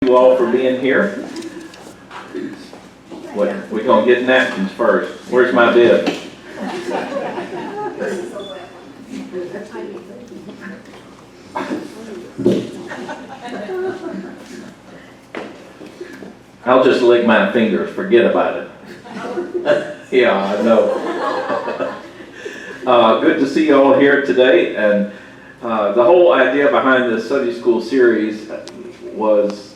you all for being here. What, we're going to get napkins first. Where's my bib? I'll just lick my fingers, forget about it. Yeah, I know. Good to see you all here today. And the whole idea behind this Sunday school series was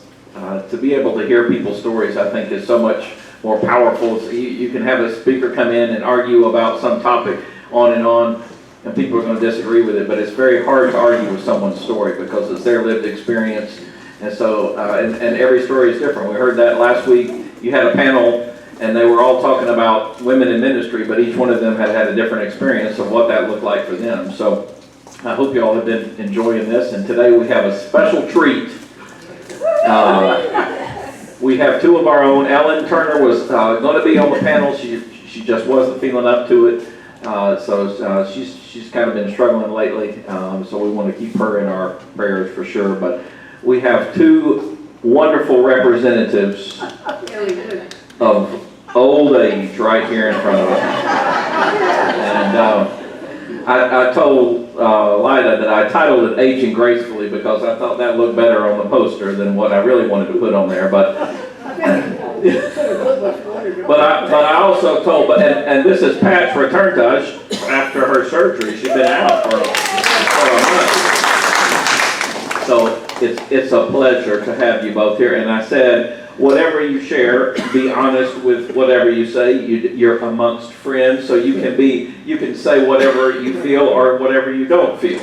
to be able to hear people's stories. I think is so much more powerful. So you can have a speaker come in and argue about some topic on, and people are going to disagree with it, but it's very hard to argue with someone's story because it's their lived experience. And so, and every story is different. We heard that last week. You had a panel and they were all talking about women in ministry, but each one of them had had a different experience of what that looked like for them. So I hope you all have been enjoying this. And today we have a special treat. We have two of our own. Ellen Turner was going to be on the panel. She just wasn't feeling up to it. So she's kind of been struggling lately. So we want to keep her in our prayers for sure. But we have two wonderful representatives of old age right here in front of us. And I told Lida that I titled it Aging Gracefully because I thought that looked better on the poster than what I really wanted to put on there. But I also told, and this is Pat's return to us after her surgery. She's been out for a month. So it's a pleasure to have you both here. And I said, whatever you share, be honest with whatever you say. You're amongst friends, so you can say whatever you feel or whatever you don't feel.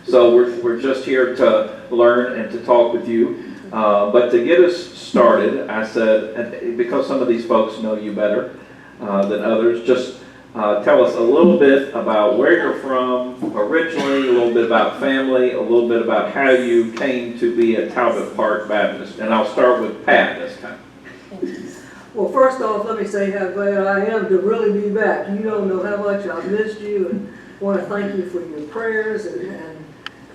So we're just here to learn and to talk with you. But to get us started, I said, and because some of these folks know you better than others, just tell us a little bit about where you're from originally, a little bit about family, a little bit about how you came to be at Talbot Park Baptist. And I'll start with Pat this time. Well, first off, let me say how glad I am to really be back. You don't know how much I've missed you, and want to thank you for your prayers and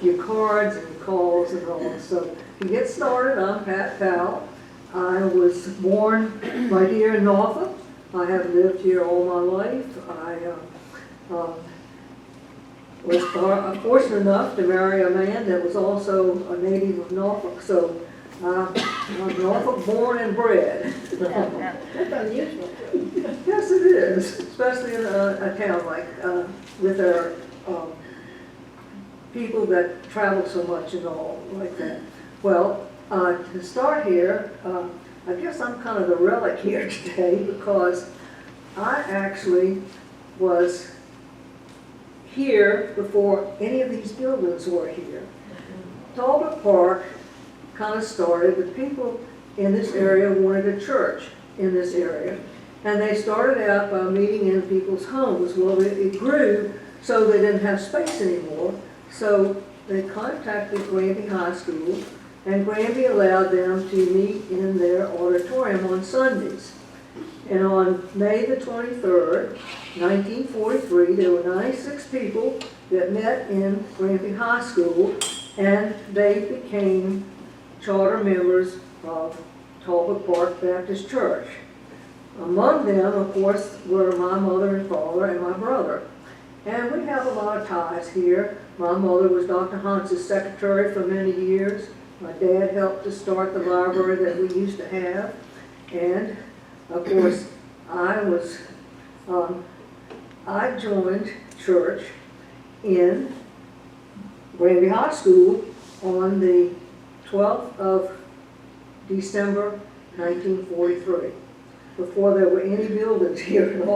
your cards and your calls and all. So to get started, I'm Pat Powell. I was born right here in Norfolk. I have lived here all my life. I was fortunate enough to marry a man that was also a native of Norfolk, so I'm Norfolk born and bred. That's unusual. Yes, it is, especially in a town like with our people that travel so much and all like that. Well, to start here, I guess I'm kind of the relic here today because I actually was here before any of these buildings were here. Talbot Park kind of started, the people in this area wanted a church in this area. And they started out by meeting in people's homes. Well, it grew so they didn't have space anymore. So they contacted Granby High School, and Granby allowed them to meet in their auditorium on Sundays. And on May the 23rd, 1943, there were 96 people that met in Granby High School, and they became charter members of Talbot Park Baptist Church. Among them, of course, were my mother and father and my brother. And we have a lot of ties here. My mother was Dr. Hans's secretary for many years. My dad helped to start the library that we used to have. And, of course, I joined church in Granby High School on the 12th of December 1943, before there were any buildings here at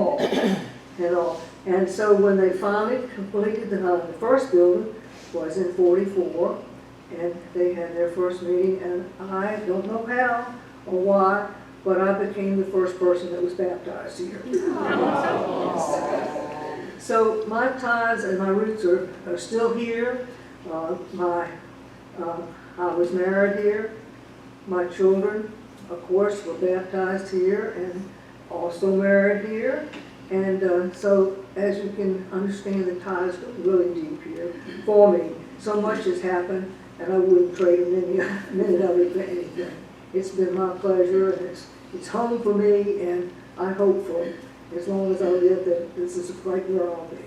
all. And so when they finally completed the first building was in 44, and they had their first meeting, and I don't know how or why, but I became the first person that was baptized here. So my ties and my roots are still here. I was married here. My children, of course, were baptized here and also married here. And so, as you can understand, the ties are really deep here for me. So much has happened, and I wouldn't trade a minute of it for anything. it's been my pleasure, and it's home for me, and I hope for as long as I live that this is right where I'll be.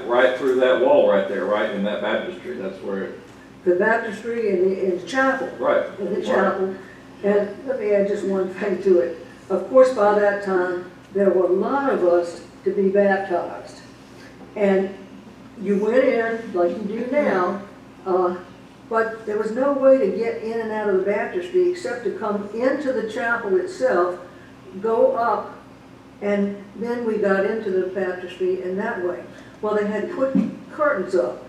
Right through that wall right there, right in that baptistry, that's where it, The baptistry in the chapel. right. In the chapel. And let me add just one thing to it. Of course, by that time, there were a lot of us to be baptized. And you went in like you do now, but there was no way to get in and out of the baptistry except to come into the chapel itself, go up, and then we got into the baptistry in that way. Well, they had put curtains up.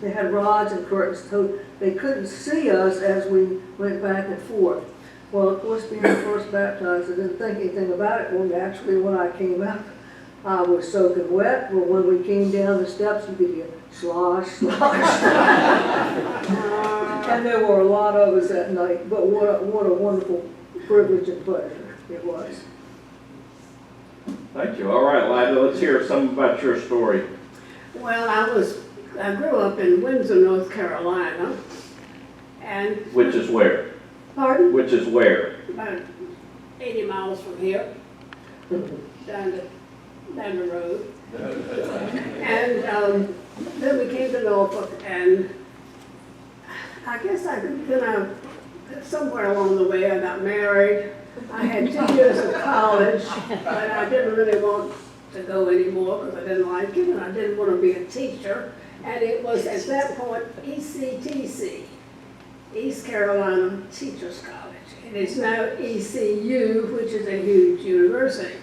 They had rods and curtains, so they couldn't see us as we went back and forth. Well, of course, being the first baptized, I didn't think anything about it. Well, actually, when I came out, I was soaking wet. Well, when we came down the steps, you could hear slosh, slosh. And there were a lot of us that night, but what a wonderful privilege and pleasure it was. Thank you. All right, Lida, let's hear some about your story. Well, I grew up in Windsor, North Carolina, and. Which is where? Pardon? Which is where? About 80 miles from here, down the road. And then we came to Norfolk, and I guess somewhere along the way I got married. I had 2 years of college, but I didn't really want to go anymore because I didn't like it, and I didn't want to be a teacher. And it was at that point ECTC, East Carolina Teachers College. And it's now ECU, which is a huge university.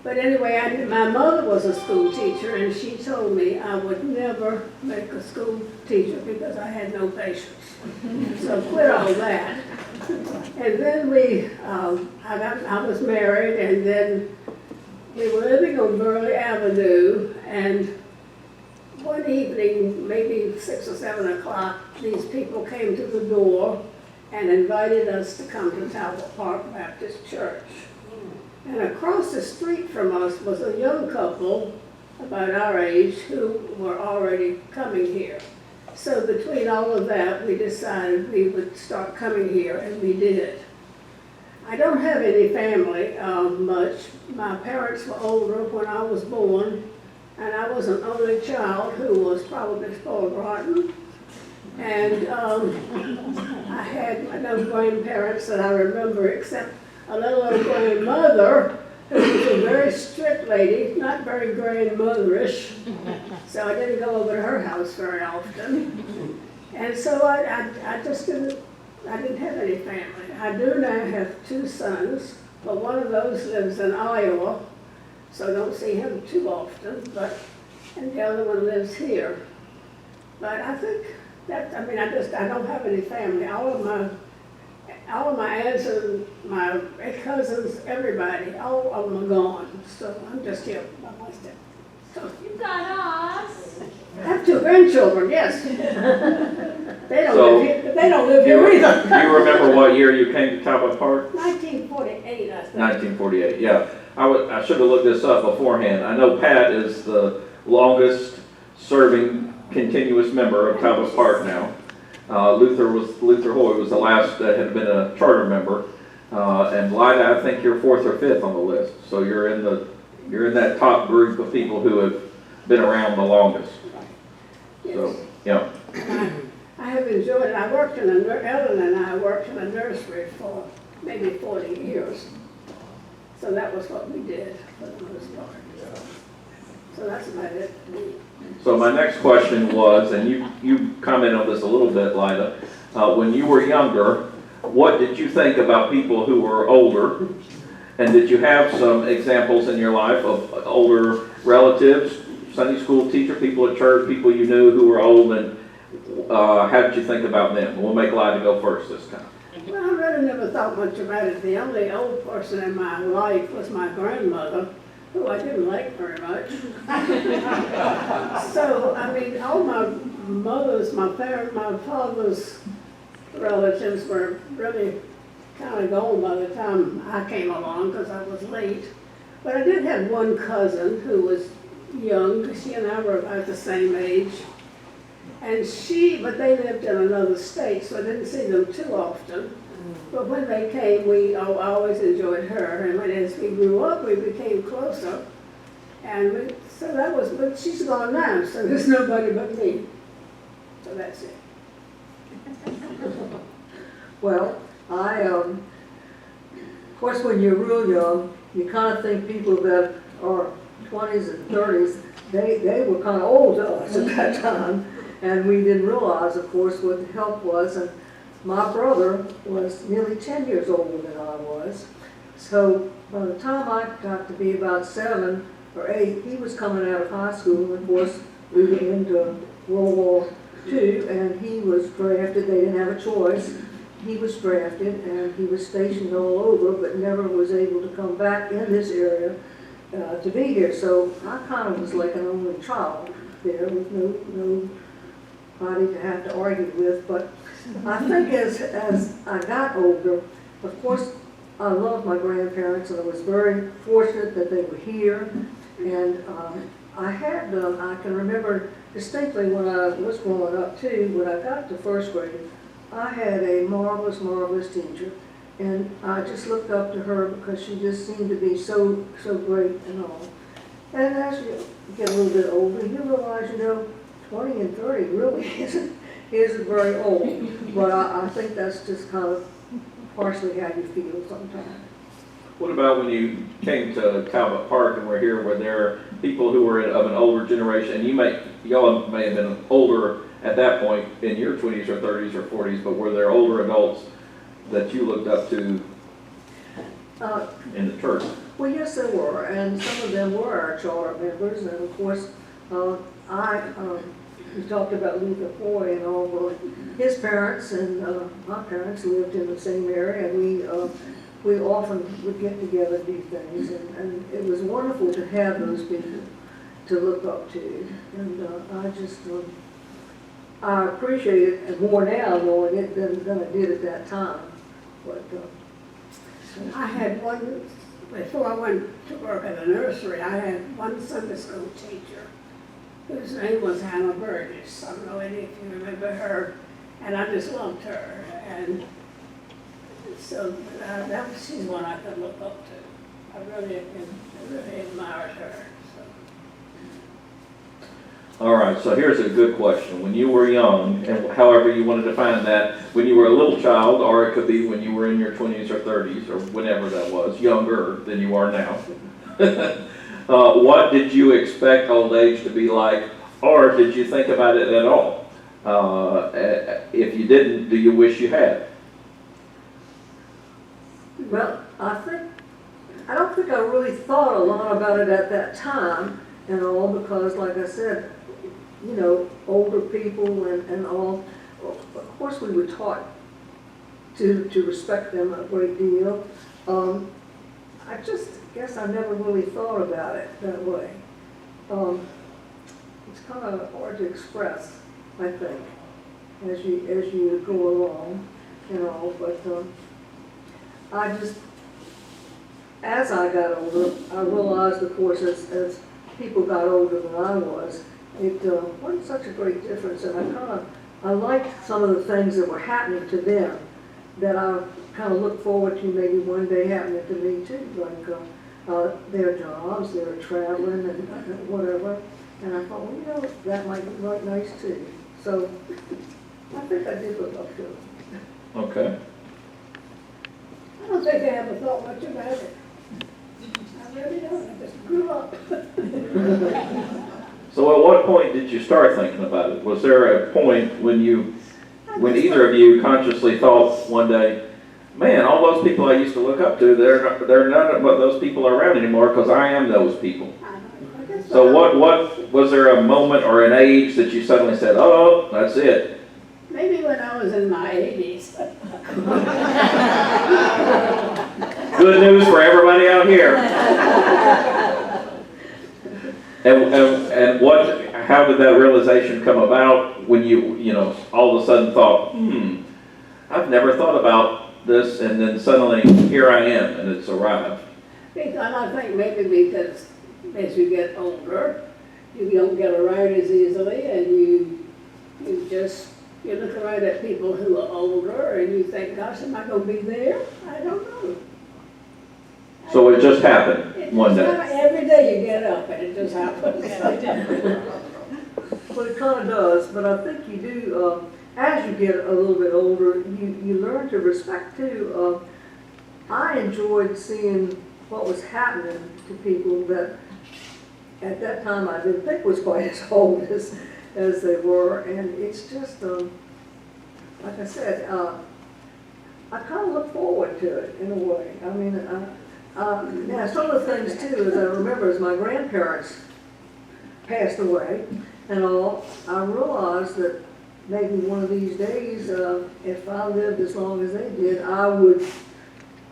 But anyway, my mother was a school teacher, and she told me I would never make a school teacher because I had no patience. So quit all that. And then I was married, and then we were living on Burley Avenue, and one evening, maybe 6 or 7 o'clock, these people came to the door and invited us to come to Talbot Park Baptist Church. And across the street from us was a young couple about our age who were already coming here. So between all of that, we decided we would start coming here, and we did. I don't have any family much. My parents were older when I was born, and I was an only child who was probably spoiled rotten. And I had no grandparents that I remember except a little old grandmother who was a very strict lady, not very grandmotherish. So I didn't go over to her house very often. And so I just didn't have any family. I do now have 2 sons, but one of those lives in Iowa, so I don't see him too often, and the other one lives here. But I think I don't have any family. All of my aunts and my cousins, everybody, all of them are gone. So I'm just here by myself. So You got us. I have 2 grandchildren, yes. They don't live Do here either. you remember what year you came to Talbot Park? 1948, I think. 1948, yeah. I should have looked this up beforehand. I know Pat is the longest serving continuous member of Talbot Park now. Luther Hoy was the last that had been a charter member. And Lida, I think you're 4th or 5th on the list. So you're in that top group of people who have been around the longest. Yes. So, yeah. I have enjoyed it. Ellen and I worked in a nursery for maybe 40 years. So that was what we did for the most part. So that's about it. So my next question was, and you commented on this a little bit, Lida, when you were younger, what did you think about people who were older? And did you have some examples in your life of older relatives, Sunday school teacher, people at church, people you knew who were old, and how did you think about them? We'll make Lida go first this time. Well, I really never thought much about it. The only old person in my life was my grandmother, who I didn't like very much. So, all my mother's, my father's relatives were really kind of gone by the time I came along because I was late. But I did have one cousin who was young, 'cause she and I were about the same age. And but they lived in another state, so I didn't see them too often. But when they came, I always enjoyed her. And as we grew up, we became closer. And but she's gone now, so there's nobody but me. So that's it. Well, of course, when you're real young, you kind of think people that are 20s and 30s, they were kind of old to us at that time. And we didn't realize, of course, what the help was. And my brother was nearly 10 years older than I was. So by the time I got to be about 7 or 8, he was coming out of high school. And of course, we went into World War II, and he was drafted. They didn't have a choice. He was drafted, and he was stationed all over, but never was able to come back in this area to be here. So I kind of was like an only child there with nobody to have to argue with. But I think as I got older, of course, I loved my grandparents, and I was very fortunate that they were here. And I can remember distinctly when I was growing up too, when I got to first grade, I had a marvelous, marvelous teacher. And I just looked up to her because she just seemed to be so great and all. And as you get a little bit older, you realize, 20 and 30 really isn't very old. But I think that's just kind of partially how you feel sometimes. What about when you came to Calvert Park and were here, were there people who were of an older generation, and y'all may have been older at that point in your 20s or 30s or 40s, but were there older adults that you looked up to in the church? Well, yes, there were, and some of them were our charter members, and of course, we talked about Luther Foy and all, well, his parents and my parents lived in the same area, and we often would get together and do things, and it was wonderful to have those people to look up to, and I appreciate it more now knowing it than I did at that time. But I had one, before I went to work at a nursery, I had one Sunday school teacher whose name was Hannah Burgess. I don't know if you remember her, and I just loved her. And so she's one I could look up to. I really admired her. All right, so here's a good question. When you were young, and however you want to define that, when you were a little child, or it could be when you were in your 20s or 30s, or whenever that was, younger than you are now, what did you expect old age to be like, or did you think about it at all? If you didn't, do you wish you had? well, I don't think I really thought a lot about it at that time and all, because like I said, older people and all, of course we were taught to respect them a great deal. I just guess I never really thought about it that way. It's kind of hard to express, I think, as you go along and all, but as I got older, I realized, of course, as people got older than I was, it wasn't such a great difference, and I liked some of the things that were happening to them that I kind of look forward to maybe one day happening to me too, like their jobs, their traveling and whatever, and I thought, well, that might be right nice too. So I think I did look up to it. Okay. I don't think I ever thought much about it. I really don't. I just grew up. So at what point did you start thinking about it? Was there a point when either of you consciously thought one day, man, all those people I used to look up to, they're none of those people are around anymore because I am those people. So what was there a moment or an age that you suddenly said, oh, that's it? Maybe when I was in my 80s. Good news for everybody out here. And how did that realization come about when you all of a sudden thought, I've never thought about this, and then suddenly here I am, and it's arrived? Because I think maybe because as you get older, you don't get around as easily, and you look around at people who are older, and you think, gosh, am I going to be there? I don't know. So it just happened one day. Every day you get up, and it just happens. Well, it kind of does, but I think you do, as you get a little bit older, you learn to respect too. I enjoyed seeing what was happening to people that at that time I didn't think was quite as old as they were, and it's just, like I said, I kind of look forward to it in a way. I mean, now some of the things too, as I remember, as my grandparents passed away and all, I realized that maybe one of these days, if I lived as long as they did, I'm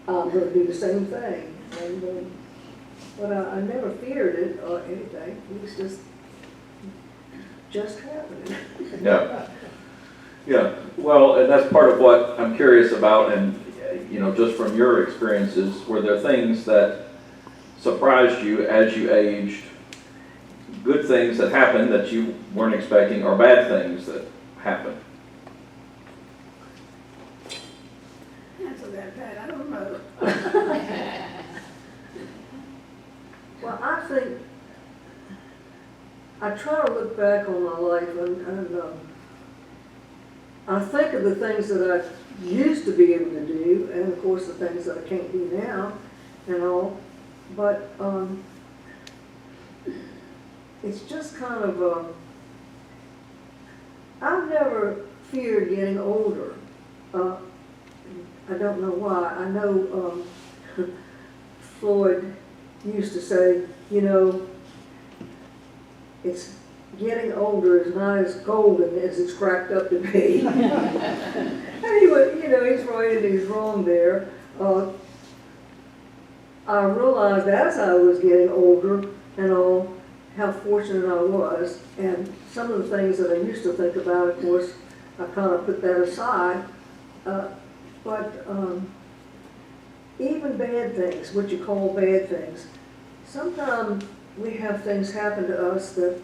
going to do the same thing. And, but I never feared it or anything. It was just happening. Yeah. Yeah. Well, and that's part of what I'm curious about, and just from your experiences, were there things that surprised you as you aged? Good things that happened that you weren't expecting, or bad things that happened? Answer that, Pat. I don't know. Well, I think I try to look back on my life and I think of the things that I used to be able to do, and of course the things that I can't do now and all, but it's just kind of, I've never feared getting older. I don't know why. I know Floyd used to say, it's getting older is not as golden as it's cracked up to be. And he would, he's right and he's wrong there. I realized as I was getting older and all, how fortunate I was, and some of the things that I used to think about, of course, I kind of put that aside. But even bad things, what you call bad things, sometimes we have things happen to us that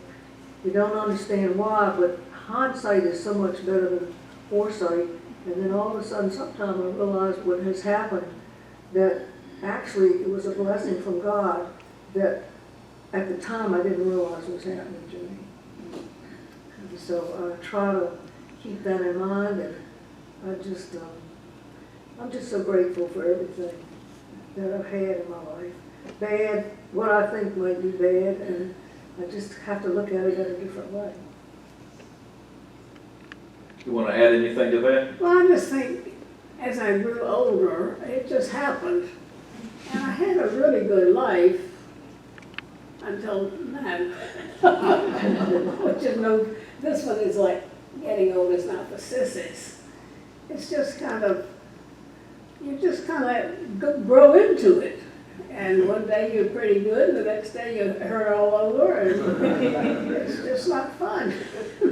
we don't understand why, but hindsight is so much better than foresight. And then all of a sudden, sometimes I realize what has happened, that actually it was a blessing from God that at the time I didn't realize was happening to me. And so I try to keep that in mind, and I'm just so grateful for everything that I've had in my life. Bad, what I think might be bad, and I just have to look at it in a different way. You want to add anything to that? Well, I just think as I grew older, it just happened. And I had a really good life until now. Which is this one is like getting old is not for sissies. It's just you just kind of grow into it. And one day you're pretty good, and the next day you hurt all over, and it's just not fun.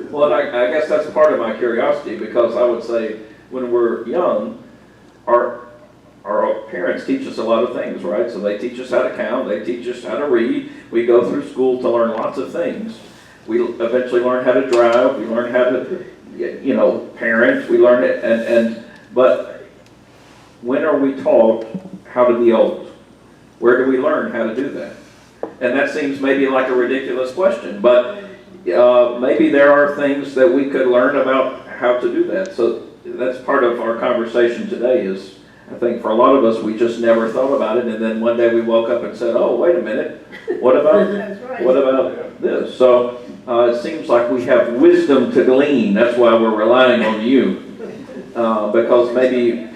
Well, I guess that's part of my curiosity, because I would say when we're young, our parents teach us a lot of things, right? So they teach us how to count, they teach us how to read. We go through school to learn lots of things. We eventually learn how to drive, we learn how to, parent, we learn it, but when are we taught how to be old? Where do we learn how to do that? And that seems maybe like a ridiculous question, but maybe there are things that we could learn about how to do that. So that's part of our conversation today is, I think for a lot of us, we just never thought about it, and then one day we woke up and said, oh, wait a minute, what about, Right. what about this? So it seems like we have wisdom to glean. That's why we're relying on you, because maybe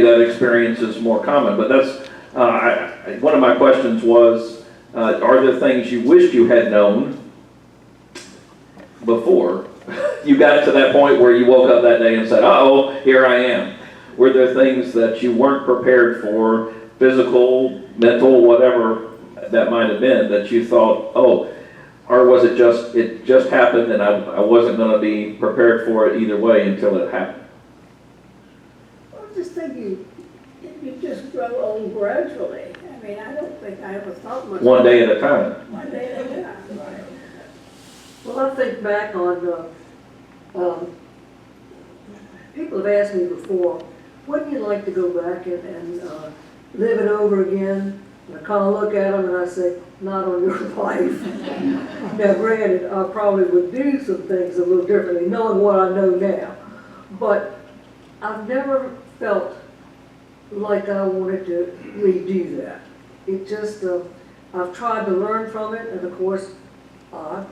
that experience is more common. But that's one of my questions was, are there things you wished you had known before you got to that point where you woke up that day and said, uh-oh, here I am? Were there things that you weren't prepared for, physical, mental, whatever that might have been, that you thought, oh, or was it just happened and I wasn't going to be prepared for it either way until it happened? I just think you just grow old gradually. I mean, I don't think I ever thought much. One day at a time. One day at a time, right. Well, I think back on, people have asked me before, wouldn't you like to go back and live it over again? And I kind of look at them and I say, not on your life. Now granted, I probably would do some things a little differently, knowing what I know now. But I've never felt like I wanted to redo that. It just, I've tried to learn from it, and of course, I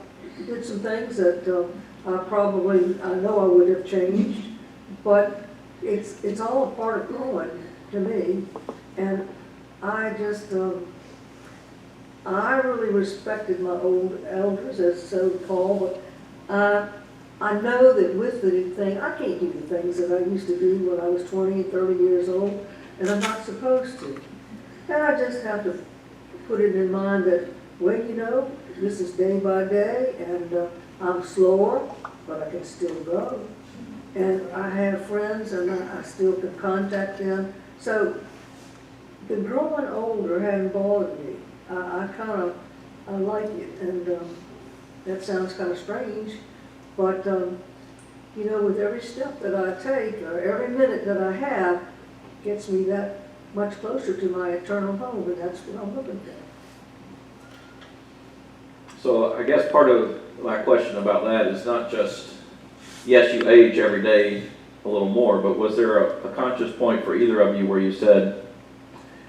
did some things that I know I would have changed, but it's all a part of growing to me. And I just, I really respected my old elders, as so called, but I know that with the thing, I can't do the things that I used to do when I was 20 and 30 years old, and I'm not supposed to. And I just have to put it in mind that, well, you know, this is day by day, and I'm slower, but I can still go. And I have friends, and I still can contact them. So the growing older hadn't bothered me. I like it, and that sounds kind of strange, but you know, with every step that I take, or every minute that I have, gets me that much closer to my eternal home, and that's what I'm looking for. So I guess part of my question about that is not just, yes, you age every day a little more, but was there a conscious point for either of you where you said,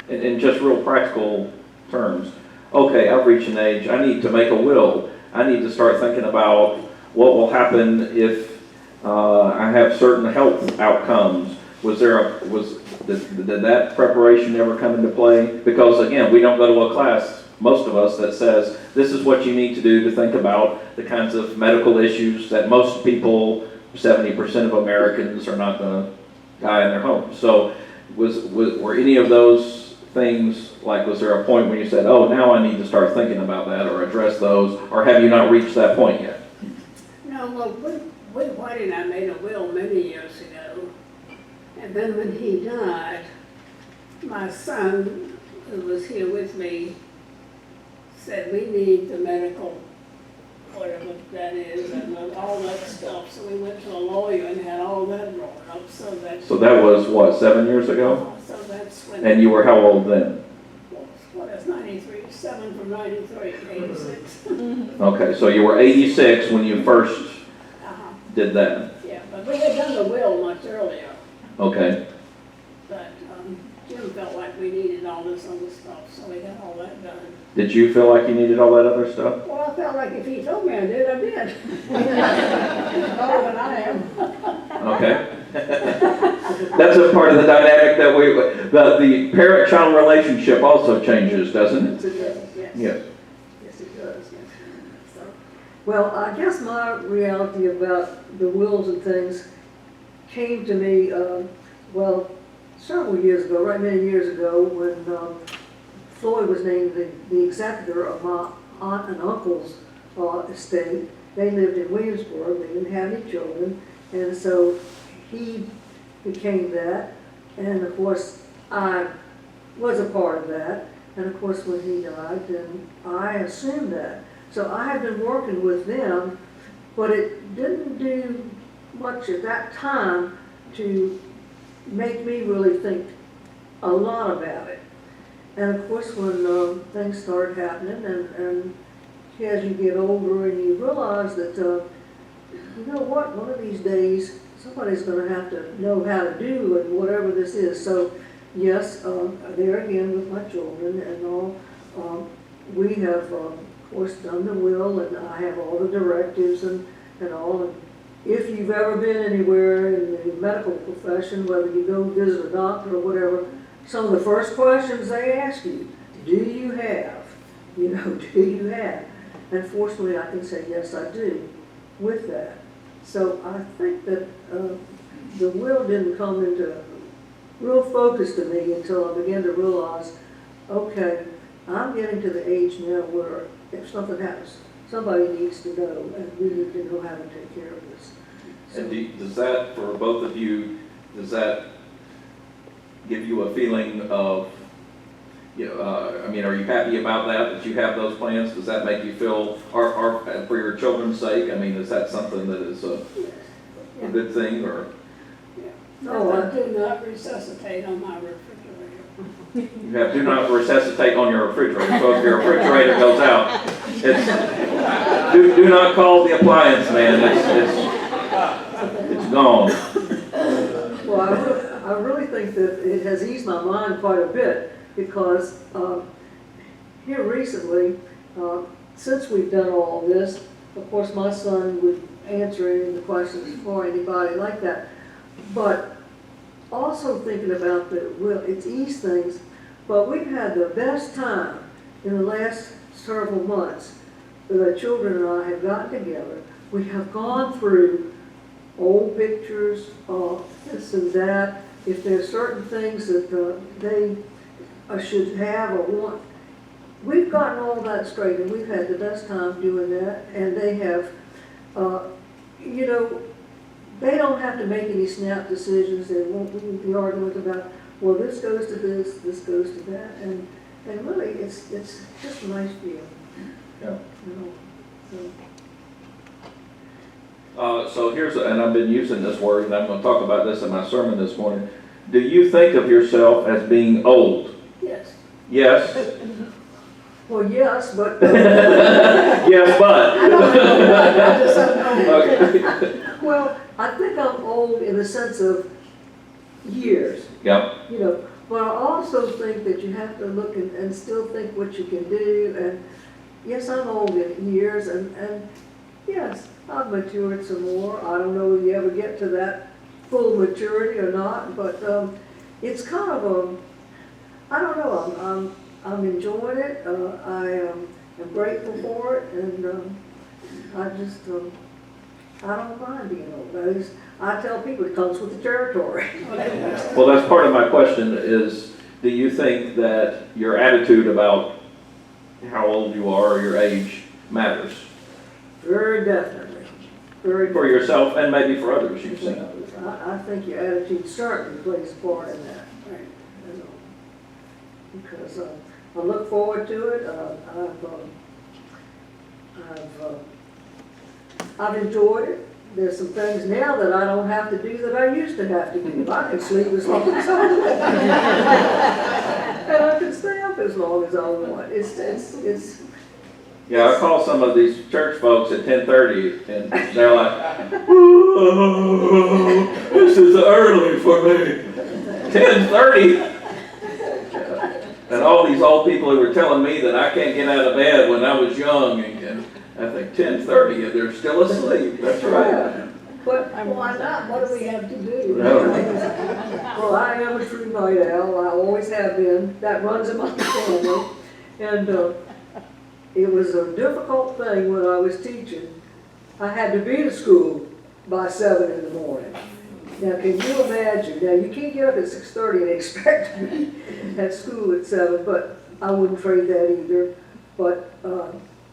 in just real practical terms, okay, I've reached an age, I need to make a will. I need to start thinking about what will happen if I have certain health outcomes. Did that preparation ever come into play? Because again, we don't go to a class, most of us, that says, this is what you need to do to think about the kinds of medical issues that most people, 70% of Americans, are not going to die in their homes. So were any of those things, like, was there a point when you said, oh, now I need to start thinking about that or address those, or have you not reached that point yet? No, well, Willie White and I made a will many years ago. And then when he died, my son, who was here with me, said, we need the medical, whatever that is, and all that stuff. So we went to a lawyer and had all that drawn up, So that was, what, 7 years ago? So that's when. And you were how old then? What is 93, 7 from 93, 86. Okay, so you were 86 when you first Uh-huh. did that. Yeah, but we had done the will much earlier. Okay. But Jim felt like we needed all this other stuff, so we got all that done. Did you feel like you needed all that other stuff? Well, I felt like if he told me I did, I did. He's older than I am. Okay. That's a part of the dynamic that the parent-child relationship also changes, doesn't it? Yes, it does. Yes. Yes. Yes, it does. So, well, I guess my reality about the wills and things came to me, well, several years ago, right many years ago, when Floyd was named the executor of my aunt and uncle's estate. They lived in Williamsburg. They didn't have any children, and so he became that. And of course, I was a part of that. And of course, when he died, then I assumed that. So I had been working with them, but it didn't do much at that time to make me really think a lot about it. And of course, when things started happening, and as you get older and you realize that, you know what, one of these days, somebody's going to have to know how to do and whatever this is. So yes, there again with my children and all, we have, of course, done the will, and I have all the directives and all. And if you've ever been anywhere in the medical profession, whether you go visit a doctor or whatever, some of the first questions they ask you, do you have? You know, do you have? And fortunately, I can say, yes, I do, with that. So I think that the will didn't come into real focus to me until I began to realize, okay, I'm getting to the age now where if something happens, somebody needs to know, and we need to know how to take care of this. So, And does that, for both of you, does that give you a feeling of I mean, are you happy about that you have those plans? Does that make you feel, or for your children's sake, I mean, is that something that is a good thing, or? No, I do not resuscitate on my refrigerator. You have do not resuscitate on your refrigerator, so if your refrigerator goes out, do not call the appliance man, it's gone. Well, I really think that it has eased my mind quite a bit, because here recently, since we've done all this, of course my son would answer any of the questions for anybody like that, but also thinking about it's eased things, but we've had the best time in the last several months. The children and I have gotten together. We have gone through old pictures, this and that. If there's certain things that they should have or want, we've gotten all that straight, and we've had the best time doing that. And they have, they don't have to make any snap decisions. There won't be arguments about, well, this goes to this goes to that, and really, it's just a nice feeling. Yeah. So. So here's, and I've been using this word, and I'm going to talk about this in my sermon this morning. Do you think of yourself as being old? Yes. Yes. Well, yes, but. Yes, but. I don't know. Okay. Well, I think I'm old in the sense of years, Yeah. but I also think that you have to look and still think what you can do. And yes, I'm old in years, and yes, I've matured some more. I don't know if you ever get to that full maturity or not, but it's kind of I don't know. I'm enjoying it. I am grateful for it, and I just I don't mind being old. I tell people it comes with the territory. Well, that's part of my question is, do you think that your attitude about how old you are or your age matters? Very definitely. Very For yourself and maybe for others, you've seen. I think your attitude certainly plays a part in that. Right. Because I look forward to it. I've enjoyed it. There's some things now that I don't have to do that I used to have to do. I can sleep as long as I want. And I can stay up as long as I want. It's Yeah, I call some of these church folks at 10:30, and they're like, "Whoa, this is early for me." 10:30, and all these old people who were telling me that I can't get out of bed when I was young, and I think 10:30, and they're still asleep. That's right. But Why not? What do we have to do? well, I am a true night owl. I always have been. That runs in my family, and it was a difficult thing when I was teaching. I had to be at school by 7 in the morning. Now, can you imagine? Now, you can't get up at 6:30 and expect to be at school at 7, but I wouldn't trade that either. But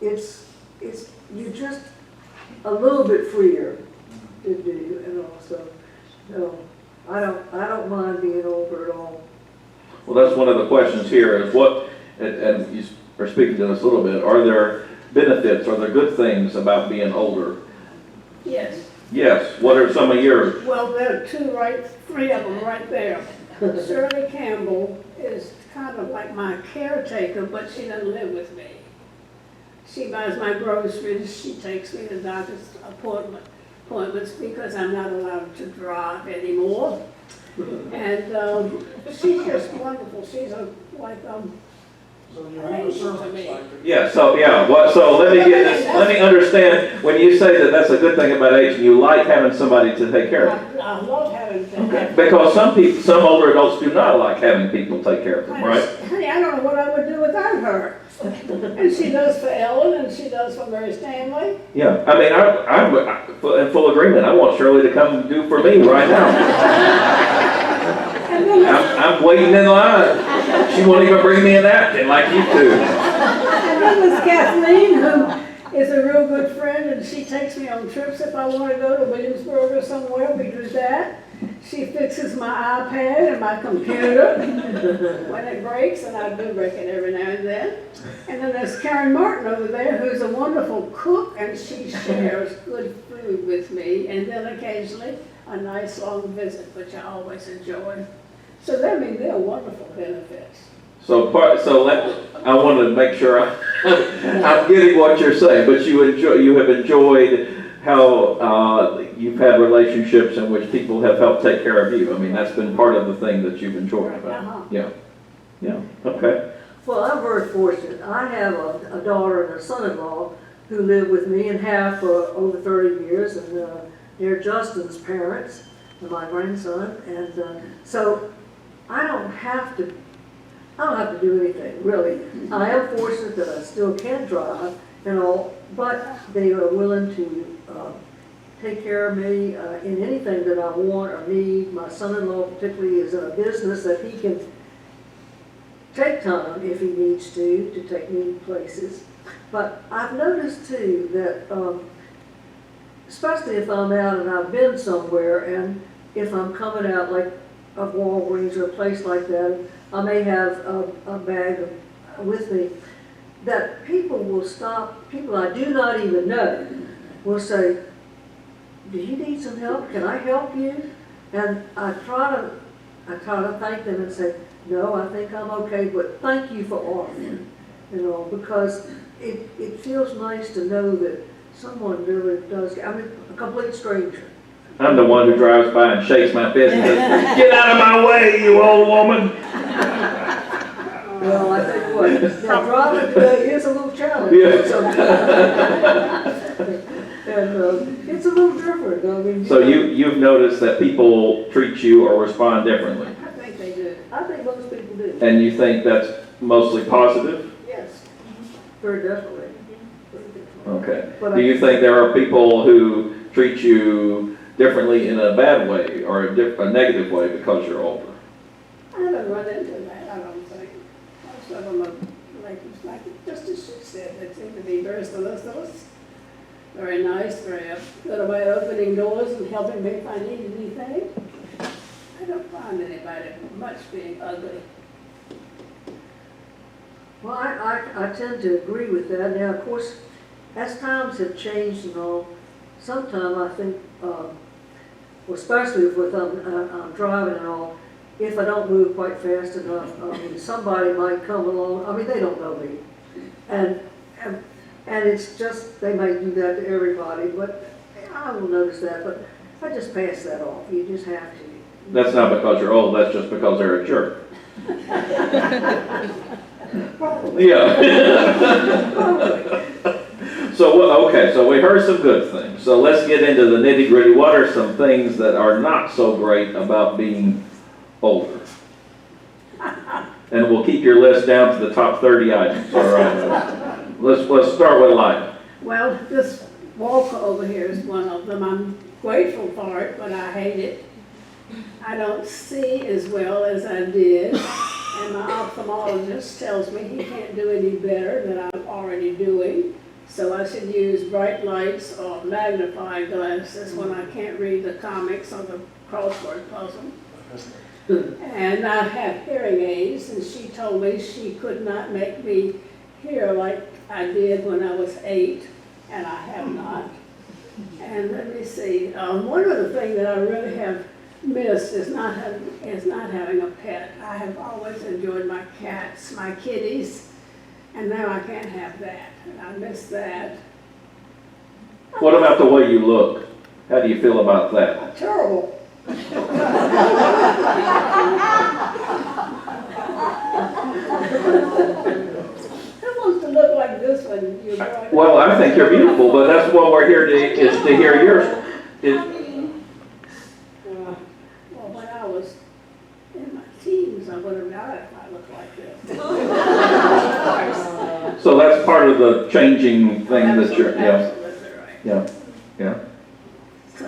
you're just a little bit freer to do, and also, I don't mind being older at all. Well, that's one of the questions here is and you are speaking to this a little bit, are there benefits, are there good things about being older? Yes. Yes. What are some of yours? Well, there are three of them right there. Shirley Campbell is kind of like my caretaker, but she doesn't live with me. She buys my groceries, she takes me to doctor's appointments because I'm not allowed to drive anymore. And she's just wonderful. She's angel to me. Yeah, so let me get this, let me understand, when you say that that's a good thing about age, you like having somebody to take care of you. I love having them. Because some older adults do not like having people take care of them, right? Honey, I don't know what I would do without her. And she does for Ellen, and she does for Mary Stanley. Yeah, I mean, I'm in full agreement. I want Shirley to come do for me right now. I'm waiting in line. She won't even bring me a napkin like you do. And then there's Kathleen, who is a real good friend, and she takes me on trips if I want to go to Williamsburg or somewhere. We do that. She fixes my iPad and my computer when it breaks, and I do break it every now and then. And then there's Karen Martin over there, who's a wonderful cook, and she shares good food with me. And then occasionally a nice long visit, which I always enjoy. So they're wonderful benefits. So I want to make sure I'm getting what you're saying, but you have enjoyed how you've had relationships in which people have helped take care of you. I mean, that's been part of the thing that you've enjoyed about it. Yeah, okay. Well, I'm very fortunate. I have a daughter and a son-in-law who live with me and have for over 30 years, and they're Justin's parents and my grandson, and so I don't have to do anything, really. I am fortunate that I still can drive and all, but they are willing to take care of me in anything that I want or need. My son-in-law particularly is in a business that he can take time if he needs to take me places. But I've noticed too that, especially if I'm out and I've been somewhere, and if I'm coming out like a Walgreens or a place like that, I may have a bag with me, that people will stop, people I do not even know, will say, do you need some help? Can I help you? And I try to thank them and say, no, I think I'm okay, but thank you for offering, because it feels nice to know that someone really does, I mean, a complete stranger. I'm the one who drives by and shakes my fist and says, get out of my way, you old woman. Well, I tell you what, now driving today is a little challenge. Yeah. And it's a little different. I mean, So you've noticed that people treat you or respond differently, I think they do. I think most people do. and you think that's mostly positive? Yes. Very definitely. Okay. Do you think there are people who treat you differently in a bad way or a negative way because you're older? I haven't run into that, I don't think. Most of them are like just as she said, they seem to be very solicitous, very nice, very good about opening doors and helping me if I need anything. I don't find anybody much being ugly. Well, I tend to agree with that. Now, of course, as times have changed and all, sometimes I think, well, especially if I'm driving and all, if I don't move quite fast enough, somebody might come along. I mean, they don't know me, and it's just they may do that to everybody. But I will notice that. But I just pass that off. You just have to. That's not because you're old, that's just because they're a jerk. Yeah. So we heard some good things. So let's get into the nitty gritty. What are some things that are not so great about being older? And we'll keep your list down to the top 30 items, all right? Let's start with life. Well, this walker over here is one of them. I'm grateful for it, but I hate it. I don't see as well as I did, and my ophthalmologist tells me he can't do any better than I'm already doing. So I should use bright lights or magnifying glasses when I can't read the comics or the crossword puzzle. And I have hearing aids, and she told me she could not make me hear like I did when I was 8, and I have not. And let me see, one of the things that I really have missed is not having a pet. I have always enjoyed my cats, my kitties, and now I can't have that. And I miss that. What about the way you look? How do you feel about that? Terrible. Who wants to look like this when you're growing up? Well, I think you're beautiful, but that's what we're here to hear yours. Well, when I was in my teens, I would have died if I looked like this. So that's part of the changing thing that you're, Absolutely right. yeah. So,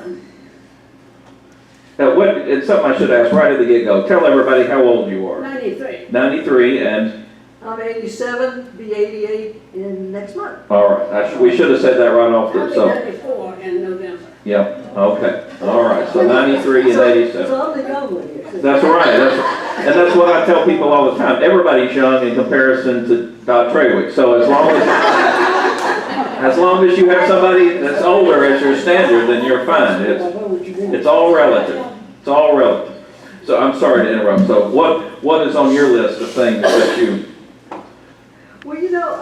It's something I should ask right at the get-go. Tell everybody how old you are. 93. 93, and, I'm 87, be 88 in next month. all right, we should have said that right off I'll the, be so, 94 in November. yeah. Okay, all right, so 93 and 87. So I'm the young one here. That's right, and that's what I tell people all the time. Everybody's young in comparison to Doc Trewick. So as long as you have somebody that's older as your standard, then you're fine. It's all relative. It's all relative. So I'm sorry to interrupt. So what is on your list of things that you? Well, you know,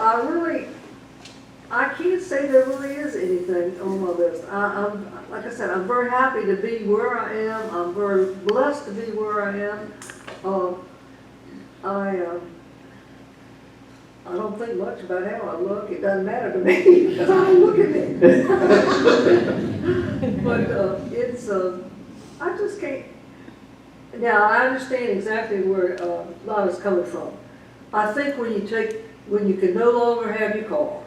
I can't say there really is anything on my list. I'm like I said, I'm very happy to be where I am. I'm very blessed to be where I am. I don't think much about how I look. It doesn't matter to me because I look at it. But I just can't. Now I understand exactly where Lotta's coming from. I think when you can no longer have your car,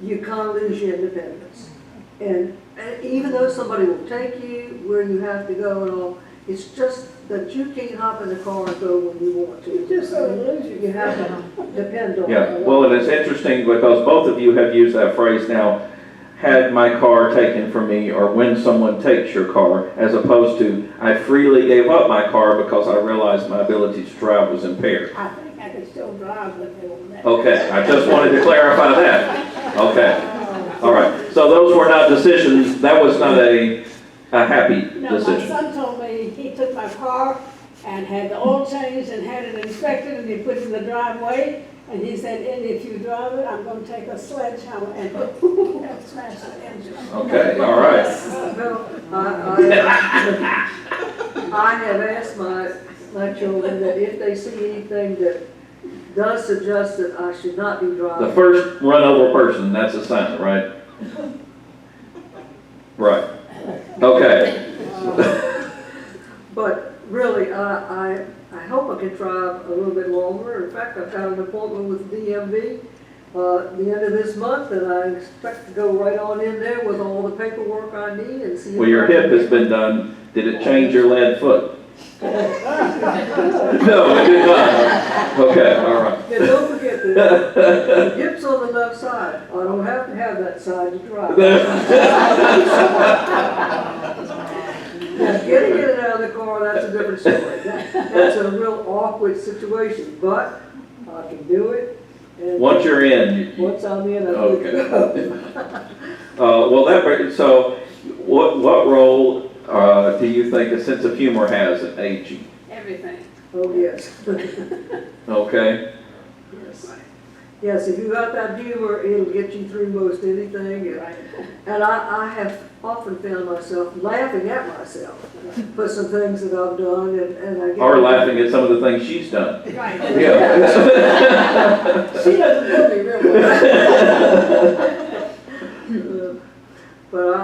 you kind of lose your independence. And even though somebody will take you where you have to go and all, it's just that you can't hop in the car and go when you want to. You just sort of lose your. You have to depend on it. Yeah. Well, and it's interesting because both of you have used that phrase now. Had my car taken from me, or when someone takes your car, as opposed to I freely gave up my car because I realized my ability to drive was impaired. I think I can still drive with it on that. Okay, I just wanted to clarify that. Okay, all right. So those were not decisions. That was not a happy No, my decision. son told me he took my car and had the oil changed and had it inspected and he put it in the driveway. And he said, and if you drive it, I'm going to take a sledgehammer and smash the engine. Okay, all right. Well, I have asked my children that if they see anything that does suggest that I should not be driving. The first run over person, that's a sign, right? Right. Okay. But really, I hope I can drive a little bit longer. In fact, I've got an appointment with DMV the end of this month, and I expect to go right on in there with all the paperwork I need and see. Well, your hip has been done. Did it change your lead foot? No, it did not. Okay, all right. And don't forget the hip's on the left side. I don't have to have that side to drive. Now, getting in and out of the car, that's a different story. That's a real awkward situation, but I can do it. And Once you're in. once I'm in, I'm Okay. good to go. Well, so what role do you think a sense of humor has in aging? Everything. Oh, yes. Okay. Yes. Yes, if you got that humor, it'll get you through most anything. And I have often found myself laughing at myself for some things that I've done, and I get. Or laughing at some of the things she's done. Right. Yeah. She doesn't know me real well. But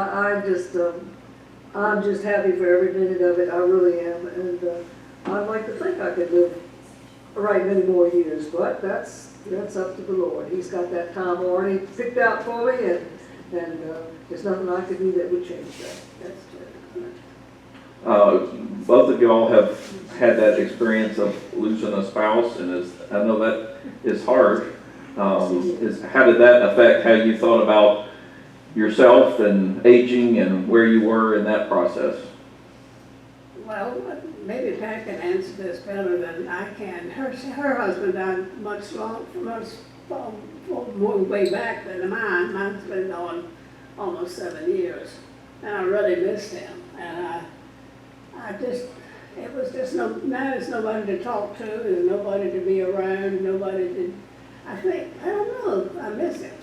I'm just happy for every minute of it. I really am, and I'd like to think I could live many more years, but that's up to the Lord. He's got that time already picked out for me, and there's nothing I could do that would change that. That's Both of y'all have had that experience of losing a spouse, and I know that is hard. How did that affect how you thought about yourself and aging and where you were in that process? Well, maybe Pat can answer this better than I can. Her husband died much more way back than mine. Mine's been gone almost 7 years, and I really missed him. And it was just now there's nobody to talk to, there's nobody to be around, nobody to. I don't know. I miss him.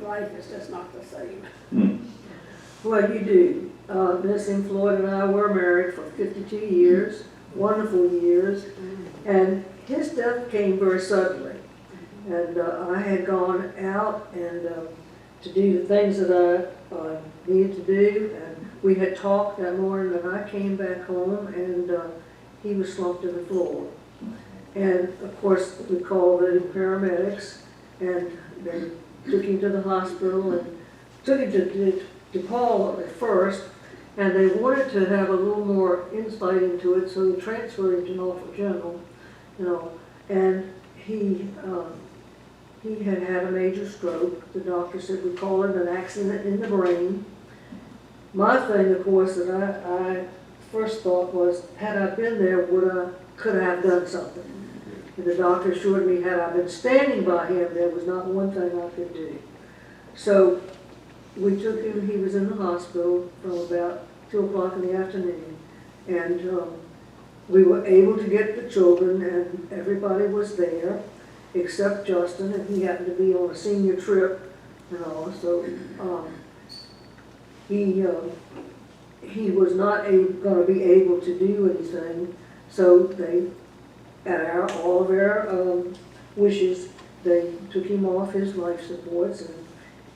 Life is just not the same. Well, you do. Miss Floyd and I were married for 52 years, wonderful years, and his death came very suddenly. And I had gone out and to do the things that I needed to do, and we had talked that morning, and I came back home, and he was slumped to the floor. And of course, we called the paramedics, and they took him to the hospital and took him to DePaul at first, and they wanted to have a little more insight into it, so they transferred him to Norfolk General, and he he had had a major stroke. The doctor said we call it an accident in the brain. My thing, of course, that I first thought was, had I been there, could I have done something? And the doctor assured me, had I been standing by him, there was not one thing I could do. So we took him, he was in the hospital from about 2 o'clock in the afternoon. And we were able to get the children, and everybody was there, except Justin, and he happened to be on a senior trip and all. So he was not going to be able to do anything. So they, at all of our wishes, they took him off his life supports, and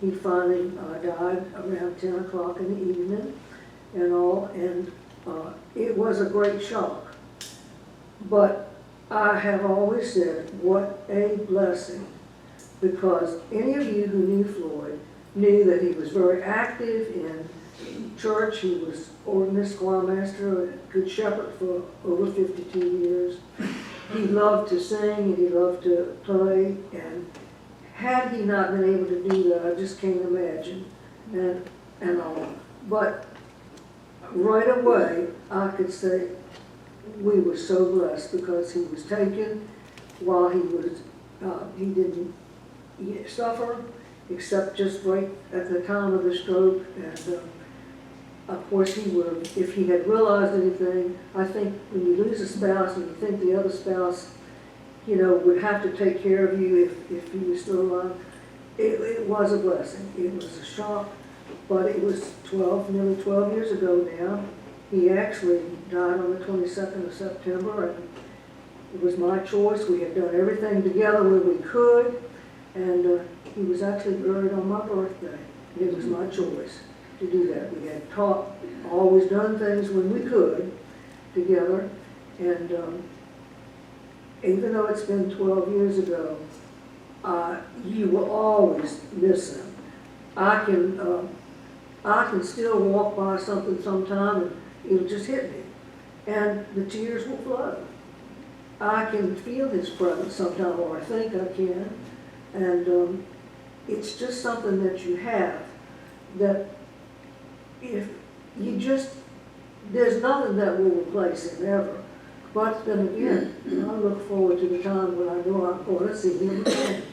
he finally died around 10 o'clock in the evening and all. And it was a great shock. But I have always said, what a blessing, because any of you who knew Floyd knew that he was very active in church. He was organist, choir master at Good Shepherd for over 52 years. He loved to sing and he loved to play, and had he not been able to do that, I just can't imagine, and all. But right away, I could say we were so blessed, because he was taken while he didn't suffer, except just right at the time of the stroke. And of course, he would have, if he had realized anything. I think when you lose a spouse and you think the other spouse, would have to take care of you if he was still alive, it was a blessing. It was a shock, but it was nearly 12 years ago now. He actually died on the 22nd of September, and it was my choice. We had done everything together where we could, and he was actually buried on my birthday. It was my choice to do that. We had always done things when we could together, and even though it's been 12 years ago, you will always miss him. I can still walk by something sometime and it'll just hit me, and the tears will flow. I can feel his presence sometime, or I think I can, and it's just something that you have, that if you there's nothing that will replace him ever. But then again, I look forward to the time when I know I'm going to see him again.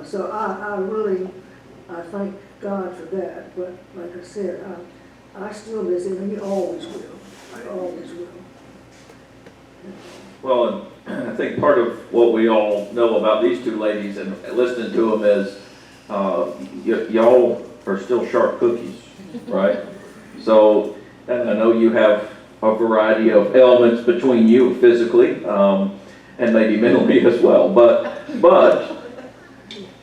So I thank God for that. But like I said, I still miss him, and he always will. I always will. Well, and I think part of what we all know about these two ladies and listening to them is y'all are still sharp cookies, right? So, and I know you have a variety of ailments between you physically, and maybe mentally as well, but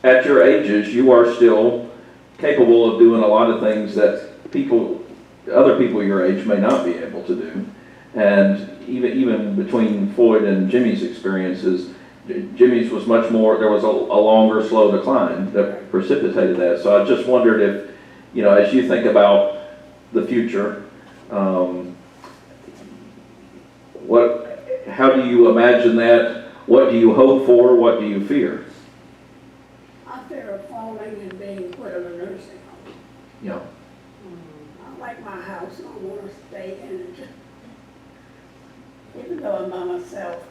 at your ages, you are still capable of doing a lot of things that other people your age may not be able to do. And even between Floyd and Jimmy's experiences, Jimmy's was much more, there was a longer, slow decline that precipitated that. So I just wondered if, as you think about the future, how do you imagine that? What do you hope for? What do you fear? I fear falling and being put in a nursing home. Yeah. I like my house, and I want to stay in it. Even though I'm by myself,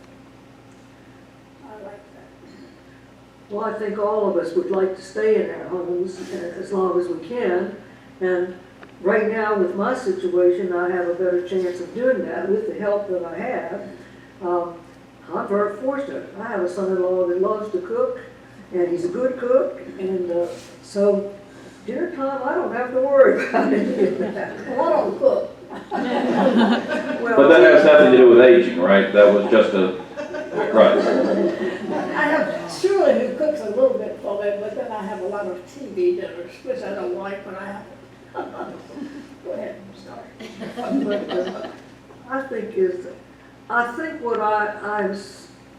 I like that. Well, I think all of us would like to stay in our homes as long as we can. And right now, with my situation, I have a better chance of doing that with the help that I have. I'm very fortunate. I have a son-in-law that loves to cook, and he's a good cook, and so dinner time, I don't have to worry about it. Well, I don't cook. But that has nothing to do with aging, right? That was just right. I have Shirley who cooks a little bit for me, but then I have a lot of TV dinners, which I don't like, but I have. Go ahead, sorry. But, I think what I'm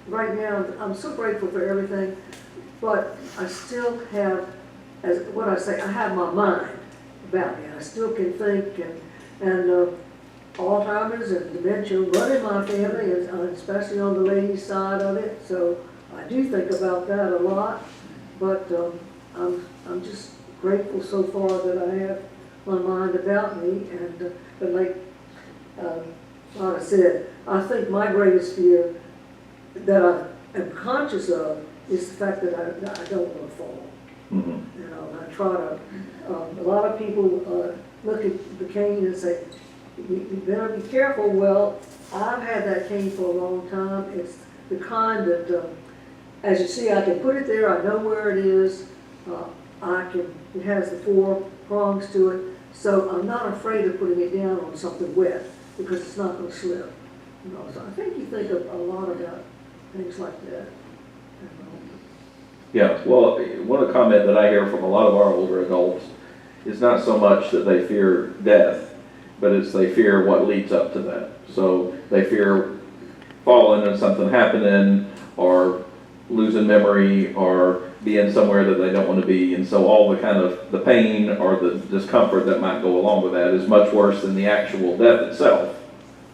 right now, I'm so grateful for everything, but I still have, as what I say, I have my mind about me. I still can think, and Alzheimer's and dementia run in my family, and especially on the ladies' side of it. So I do think about that a lot, but I'm just grateful so far that I have my mind about me, and but like I said, I think my greatest fear that I am conscious of is the fact that I don't want to fall. Mm-hmm. You know, and I try to. A lot of people look at the cane and say, "You better be careful." Well, I've had that cane for a long time. It's the kind that, as you see, I can put it there. I know where it is. It has the 4 prongs to it, so I'm not afraid of putting it down on something wet because it's not going to slip. You know, so I think you think a lot about things like that. Yeah, well, one comment that I hear from a lot of our older adults is not so much that they fear death, but it's they fear what leads up to that. So they fear falling and something happening, or losing memory, or being somewhere that they don't want to be. And so all the kind of the pain or the discomfort that might go along with that is much worse than the actual death itself.